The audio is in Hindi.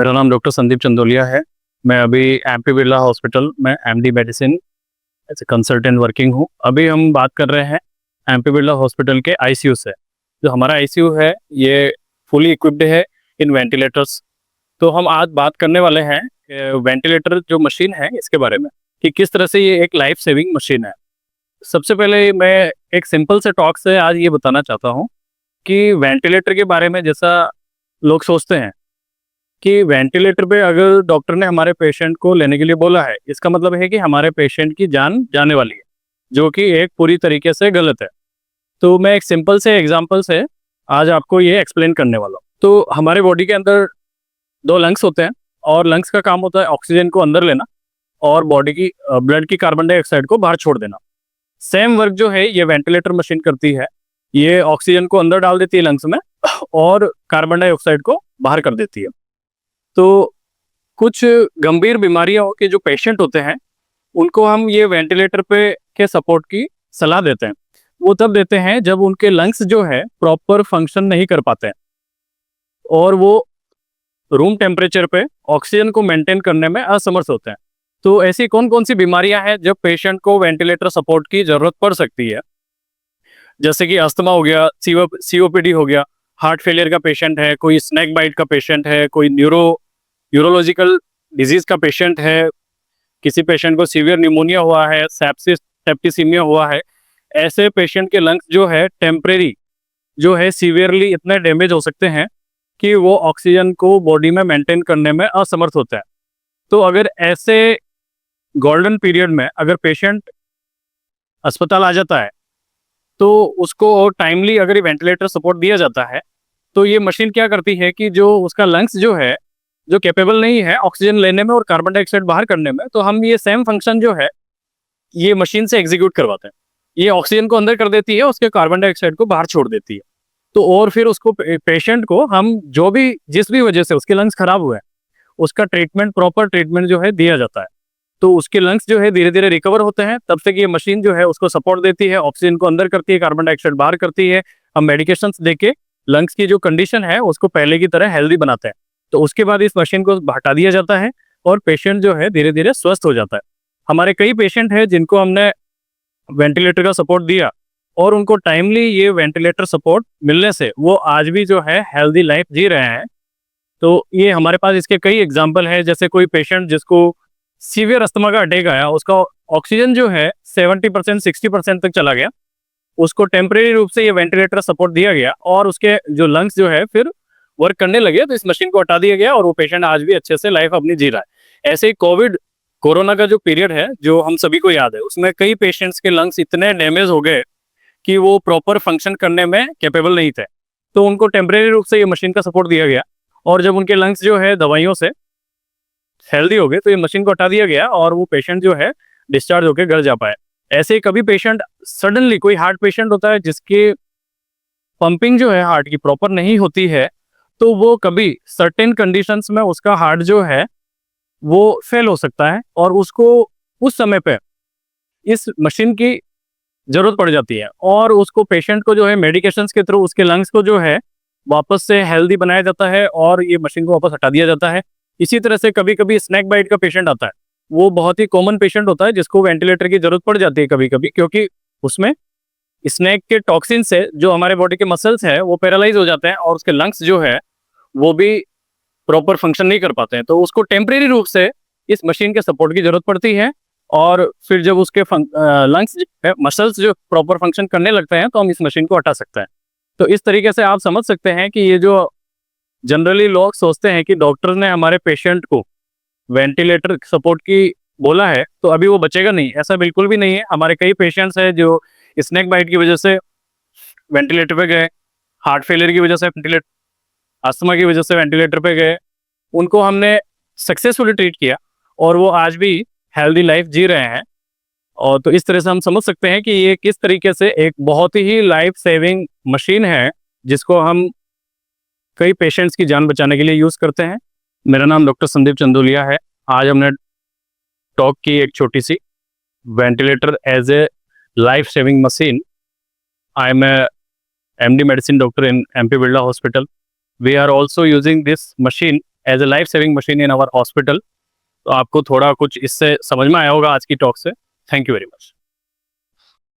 मेरा नाम डॉक्टर संदीप चंदोलिया है। मैं अभी एमपी बिरला हॉस्पिटल में MD medicine as a consultant working हूँ। अभी हम बात कर रहे हैं एमपी बिरला हॉस्पिटल के आईसीयू से। जो हमारा आईसीयू है ये फुली इक्विप्ड है इन वेंटिलेटर्स। तो हम आज बात करने वाले हैं वेंटिलेटर जो मशीन है इसके बारे में कि किस तरह से ये एक लाइफ सेविंग मशीन है। सबसे पहले मैं एक सिंपल से टॉक से आज ये बताना चाहता हूँ कि वेंटिलेटर के बारे में जैसा लोग सोचते हैं कि वेंटिलेटर पे अगर डॉक्टर ने हमारे पेशेंट को लेने के लिए बोला है, इसका मतलब है कि हमारे पेशेंट की जान जाने वाली है, जो कि एक पूरी तरीके से गलत है। तो मैं एक सिंपल से एग्जांपल से आज आपको ये एक्सप्लेन करने वाला हूँ। तो हमारे बॉडी के अंदर 2 लंग्स होते हैं और लंग्स का काम होता है ऑक्सीजन को अंदर लेना और बॉडी की ब्लड की कार्बन डाइऑक्साइड को बाहर छोड़ देना। सेम वर्क जो है ये वेंटिलेटर मशीन करती है। ये ऑक्सीजन को अंदर डाल देती है लंग्स में और कार्बन डाइऑक्साइड को बाहर कर देती है। तो कुछ गंभीर बीमारियों के जो पेशेंट होते हैं उनको हम ये वेंटिलेटर पे के सपोर्ट की सलाह देते हैं। वो तब देते हैं जब उनके लंग्स जो है प्रॉपर फंक्शन नहीं कर पाते हैं और वो रूम टेम्परेचर पे ऑक्सीजन को मेंटेन करने में असमर्थ होते हैं। तो ऐसी कौन कौन सी बीमारियां हैं जब पेशेंट को वेंटिलेटर सपोर्ट की जरूरत पड़ सकती है, जैसे कि अस्थमा हो गया, सीओपीडी हो गया, हार्ट फेलियर का पेशेंट है, कोई स्नेक बाइट का पेशेंट है, कोई यूरोलॉजिकल डिजीज का पेशेंट है, किसी पेशेंट को सीवियर निमोनिया हुआ है, सेप्सिस सेप्टिसीमिया हुआ है। ऐसे पेशेंट के लंग्स जो है टेम्परेरी जो है सीवियरली इतने डैमेज हो सकते हैं कि वो ऑक्सीजन को बॉडी में मेंटेन करने में असमर्थ होता है। तो अगर ऐसे गोल्डन पीरियड में अगर पेशेंट अस्पताल आ जाता है तो उसको टाइमली अगर ये वेंटिलेटर सपोर्ट दिया जाता है तो ये मशीन क्या करती है कि जो उसका लंग्स जो है जो कैपेबल नहीं है ऑक्सीजन लेने में और कार्बन डाइऑक्साइड बाहर करने में, तो हम ये सेम फंक्शन जो है ये मशीन से एग्जीक्यूट करवाते हैं। ये ऑक्सीजन को अंदर कर देती है, उसके कार्बन डाइऑक्साइड को बाहर छोड़ देती है। तो और फिर उसको पेशेंट को हम जो भी जिस भी वजह से उसके लंग्स खराब हुए हैं उसका ट्रीटमेंट प्रॉपर ट्रीटमेंट जो है दिया जाता है। तो उसके लंग्स जो है धीरे धीरे रिकवर होते हैं। तब तक ये मशीन जो है उसको सपोर्ट देती है, ऑक्सीजन को अंदर करती है, कार्बन डाइऑक्साइड बाहर करती है। हम मेडिकेशंस देके लंग्स की जो कंडीशन है उसको पहले की तरह हेल्दी बनाते हैं। तो उसके बाद इस मशीन को हटा दिया जाता है और पेशेंट जो है धीरे धीरे स्वस्थ हो जाता है। हमारे कई पेशेंट हैं जिनको हमने वेंटिलेटर का सपोर्ट दिया और उनको टाइमली ये वेंटिलेटर सपोर्ट मिलने से वो आज भी जो है हेल्दी लाइफ जी रहे हैं। तो ये हमारे पास इसके कई एग्जाम्पल है, जैसे कोई पेशेंट जिसको सीवियर अस्थमा का अटैक आया, उसका ऑक्सीजन जो है 70% 60% तक चला गया, उसको टेम्परेरी रूप से ये वेंटिलेटर सपोर्ट दिया गया और उसके जो लंग्स जो है फिर वर्क करने लगे, तो इस मशीन को हटा दिया गया और वो पेशेंट आज भी अच्छे से लाइफ अपनी जी रहा है। ऐसे ही कोरोना का जो पीरियड है जो हम सभी को याद है, उसमें कई पेशेंट्स के लंग्स इतने डैमेज हो गए कि वो प्रॉपर फंक्शन करने में कैपेबल नहीं थे, तो उनको टेम्परेरी रूप से ये मशीन का सपोर्ट दिया गया और जब उनके लंग्स जो है दवाइयों से हेल्दी हो गए तो ये मशीन को हटा दिया गया और वो पेशेंट जो है डिस्चार्ज होकर घर जा पाए। ऐसे ही कभी पेशेंट सडनली कोई हार्ट पेशेंट होता है जिसकी पंपिंग जो है हार्ट की प्रॉपर नहीं होती है, तो वो कभी सर्टेन कंडीशंस में उसका हार्ट जो है वो फेल हो सकता है और उसको उस समय पे इस मशीन की जरूरत पड़ जाती है और उसको पेशेंट को जो है मेडिकेशंस के थ्रू उसके लंग्स को जो है वापस से हेल्दी बनाया जाता है और ये मशीन को वापस हटा दिया जाता है। इसी तरह से कभी कभी स्नेक बाइट का पेशेंट आता है, वो बहुत ही कॉमन पेशेंट होता है जिसको वेंटिलेटर की जरूरत पड़ जाती है कभी कभी, क्योंकि उसमें स्नेक के टॉक्सिन से जो हमारे बॉडी के मसल्स है वो पैरालाइज हो जाते हैं और उसके लंग्स जो है वो भी प्रॉपर फंक्शन नहीं कर पाते हैं। तो उसको टेम्परेरी रूप से इस मशीन के सपोर्ट की जरूरत पड़ती है और फिर जब उसके लंग्स मसल्स जो प्रॉपर फंक्शन करने लगते हैं तो हम इस मशीन को हटा सकते हैं। तो इस तरीके से आप समझ सकते हैं कि ये जो जनरली लोग सोचते हैं कि डॉक्टर ने हमारे पेशेंट को वेंटिलेटर सपोर्ट की बोला है तो अभी वो बचेगा नहीं, ऐसा बिल्कुल भी नहीं है। हमारे कई पेशेंट्स हैं जो स्नेक बाइट की वजह से वेंटिलेटर पे गए, हार्ट फेलियर की वजह से वेंटिलेटर, अस्थमा की वजह से वेंटिलेटर पे गए, उनको हमने सक्सेसफुली ट्रीट किया और वो आज भी हेल्दी लाइफ जी रहे हैं। और तो इस तरह से हम समझ सकते हैं कि ये किस तरीके से एक बहुत ही लाइफ सेविंग मशीन है जिसको हम कई पेशेंट्स की जान बचाने के लिए यूज करते हैं। मेरा नाम डॉक्टर संदीप चंदोलिया है। आज हमने टॉक की एक छोटी सी ventilator as a life saving machine. I am MD medicine doctor in MP Birla Hospital. We are also using this machine as a life saving machine in our hospital. तो आपको थोड़ा कुछ इससे समझ में आया होगा आज की टॉक से। Thank you very much.